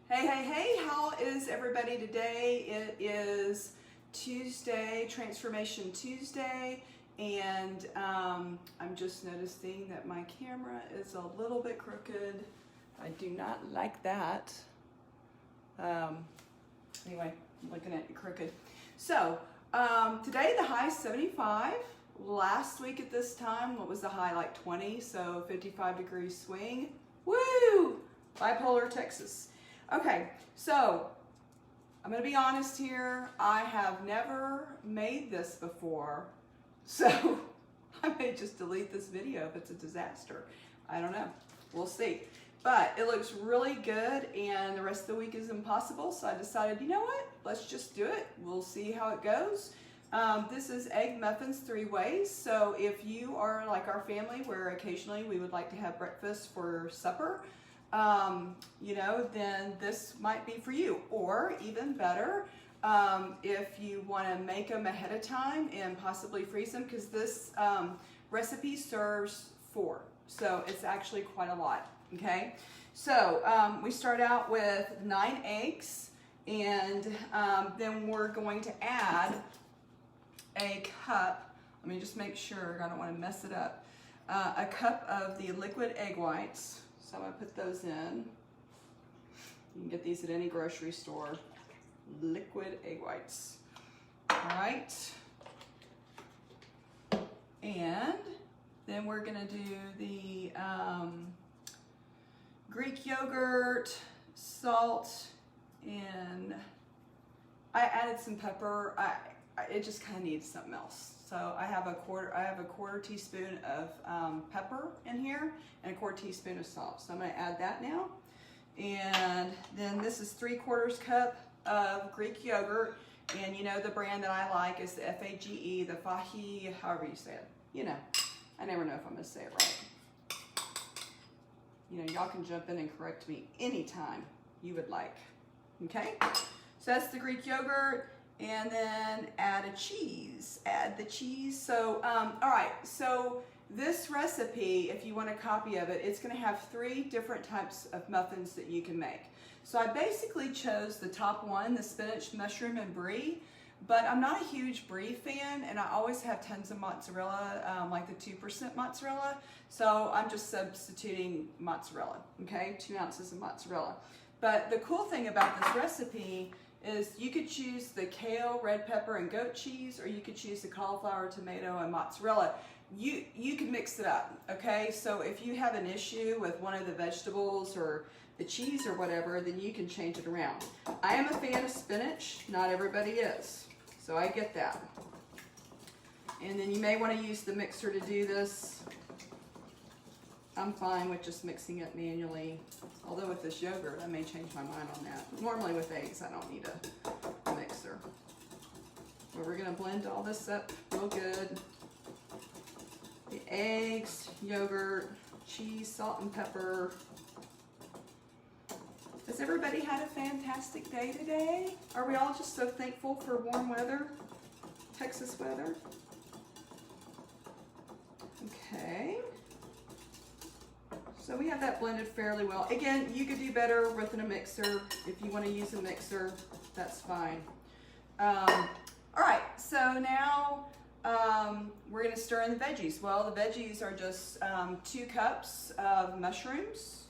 Hey, how is everybody today? It is Tuesday, Transformation Tuesday, and I'm just noticing that my camera is a little bit crooked. I do not like that. Anyway, I'm looking at it crooked. So, today the high is 75. Last week at this time, what was the high? Like 20, so 55-degree swing. Woo! Bipolar Texas. Okay, so I'm gonna be honest here. I have never made this before, so I may just delete this video if it's a disaster. I don't know, we'll see. But it looks really good and the rest of the week is impossible, so I decided, you know what, let's just do it. We'll see how it goes. This is Egg Muffins 3 ways, so if you are like our family where occasionally we would like to have breakfast for supper, then this might be for you. Or even better, if you want to make them ahead of time and possibly freeze them, because this recipe serves 4, so it's actually quite a lot. Okay, so we start out with 9 eggs, and then we're going to add a cup. Let me just make sure, I don't want to mess it up. A cup of the liquid egg whites. So I'm going to put those in. You can get these at any grocery store. Liquid egg whites. All right. And then we're going to do the Greek yogurt, salt, and I added some pepper. It just kind of needs something else. So I have a quarter teaspoon of pepper in here and a quarter teaspoon of salt. So I'm going to add that now. And then this is 3/4 cup of Greek yogurt. And you know the brand that I like is the F-A-G-E, the Fahi, however you say it. You know, I never know if I'm going to say it right. You know, y'all can jump in and correct me anytime you would like. Okay? So that's the Greek yogurt. And then add a cheese. Add the cheese. So, all right. So this recipe, if you want a copy of it, it's going to have 3 different types of muffins that you can make. So I basically chose the top one, the spinach, mushroom, and brie. But I'm not a huge brie fan, and I always have tons of mozzarella, like the 2% mozzarella. So I'm just substituting mozzarella. Okay, 2 ounces of mozzarella. But the cool thing about this recipe is you could choose the kale, red pepper, and goat cheese, or you could choose the cauliflower, tomato, and mozzarella. You can mix it up, okay? So if you have an issue with one of the vegetables or the cheese or whatever, then you can change it around. I am a fan of spinach. Not everybody is, so I get that. And then you may want to use the mixer to do this. I'm fine with just mixing it manually. Although with this yogurt, I may change my mind on that. Normally with eggs, I don't need a mixer. But we're gonna blend all this up real good. The eggs, yogurt, cheese, salt, and pepper. Has everybody had a fantastic day today? Are we all just so thankful for warm weather, Texas weather? Okay. So we have that blended fairly well. Again, you could do better with a mixer. If you want to use a mixer, that's fine. All right, so now we're going to stir in the veggies. Well, the veggies are just 2 cups of mushrooms.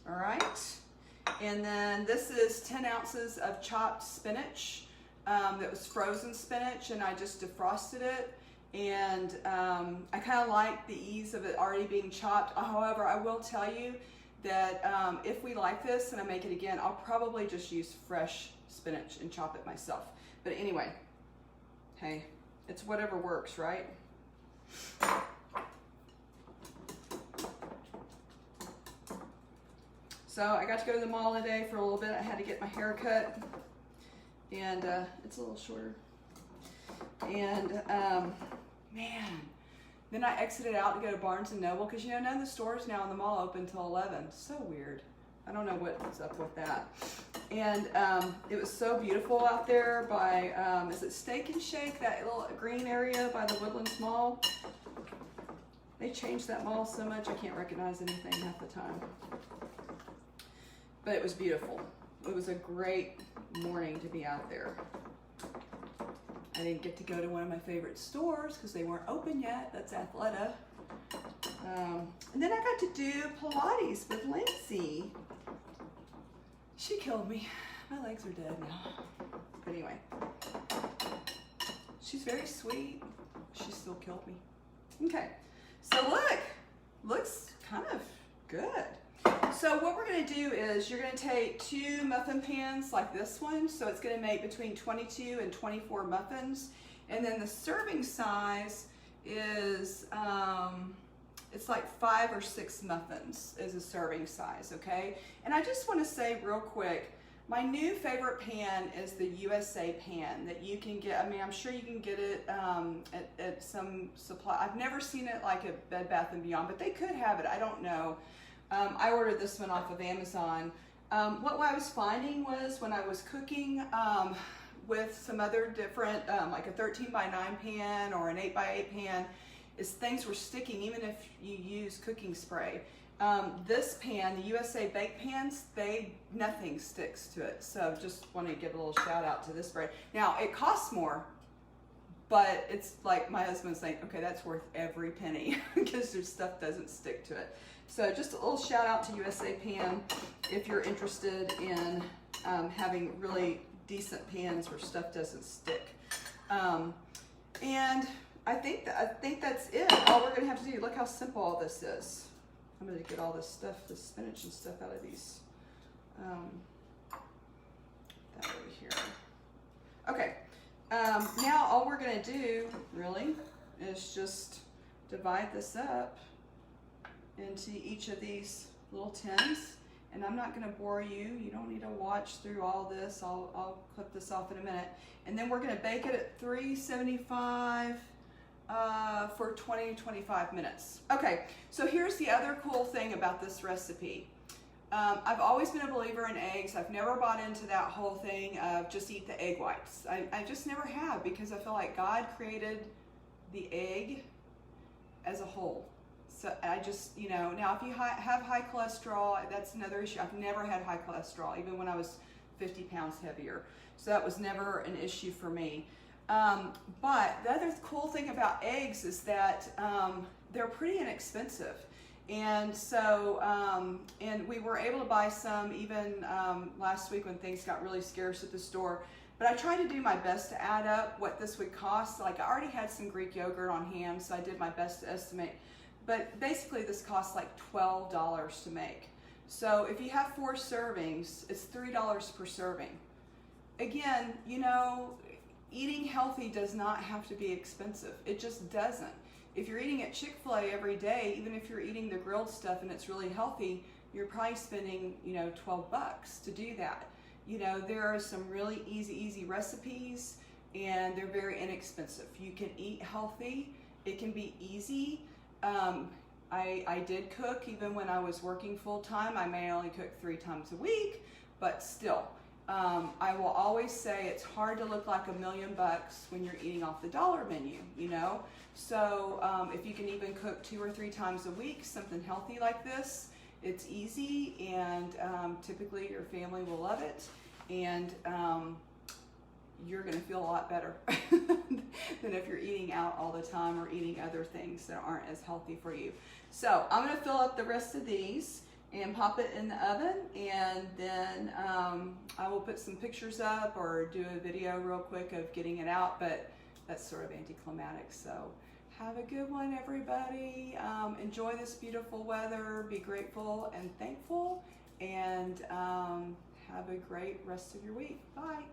All right, and then this is 10 ounces of chopped spinach. That was frozen spinach, and I just defrosted it. And I kind of like the ease of it already being chopped. However, I will tell you that if we like this and I make it again, I'll probably just use fresh spinach and chop it myself. But anyway, hey, it's whatever works, right? So I got to go to the mall today for a little bit. I had to get my hair cut, and it's a little shorter. And man, then I exited out to go to Barnes & Noble, because you know none of the stores now in the mall open until 11. So weird. I don't know what's up with that. And it was so beautiful out there by, is it Steak and Shake, that little green area by the Woodlands Mall? They changed that mall so much I can't recognize anything half the time. But it was beautiful. It was a great morning to be out there. I didn't get to go to one of my favorite stores because they weren't open yet. That's Athleta. And then I got to do Pilates with Lindsay. She killed me. My legs are dead now. But anyway, she's very sweet. She still killed me. Okay, so look, looks kind of good. So what we're gonna do is you're gonna take 2 muffin pans like this one. So it's gonna make between 22 and 24 muffins. And then the serving size is, it's like 5 or 6 muffins is a serving size, okay? And I just wanna say real quick, my new favorite pan is the USA pan that you can get. I mean, I'm sure you can get it at some supply. I've never seen it like at Bed Bath & Beyond, but they could have it, I don't know. I ordered this one off of Amazon. What I was finding was when I was cooking with some other different, like a 13x9 pan or an 8x8 pan, is things were sticking even if you use cooking spray. This pan, the USA bake pans, nothing sticks to it. So just want to give a little shout out to this brand. Now it costs more, but it's like my husband's saying, okay, that's worth every penny because their stuff doesn't stick to it. So just a little shout out to USA Pan if you're interested in having really decent pans where stuff doesn't stick. And I think that's it. All we're gonna have to do, look how simple all this is. I'm gonna get all this stuff, the spinach and stuff out of these. That over here. Okay, now all we're gonna do really is just divide this up into each of these little tins. And I'm not gonna bore you. You don't need to watch through all this. I'll clip this off in a minute. And then we're gonna bake it at 375 for 20 to 25 minutes. Okay, so here's the other cool thing about this recipe. I've always been a believer in eggs. I've never bought into that whole thing of just eat the egg whites. I just never have, because I feel like God created the egg as a whole. So I just, you know, now if you have high cholesterol, that's another issue. I've never had high cholesterol, even when I was 50 pounds heavier. So that was never an issue for me. But the other cool thing about eggs is that they're pretty inexpensive. And so, and we were able to buy some even last week when things got really scarce at the store. But I tried to do my best to add up what this would cost. Like I already had some Greek yogurt on hand, so I did my best to estimate. But basically this costs like $12 to make. So if you have 4 servings, it's $3 per serving. Again, you know, eating healthy does not have to be expensive. It just doesn't. If you're eating at Chick-fil-A every day, even if you're eating the grilled stuff and it's really healthy, you're probably spending, you know, 12 bucks to do that. You know, there are some really easy recipes and they're very inexpensive. You can eat healthy. It can be easy. I did cook even when I was working full time. I may only cook 3 times a week, but still. I will always say it's hard to look like $1 million when you're eating off the dollar menu, you know? So if you can even cook 2 or 3 times a week, something healthy like this, it's easy, and typically your family will love it, and you're gonna feel a lot better than if you're eating out all the time or eating other things that aren't as healthy for you. So I'm gonna fill up the rest of these and pop it in the oven, and then I will put some pictures up or do a video real quick of getting it out, but that's sort of anticlimactic. So have a good one, everybody. Enjoy this beautiful weather, be grateful and thankful, and have a great rest of your week. Bye.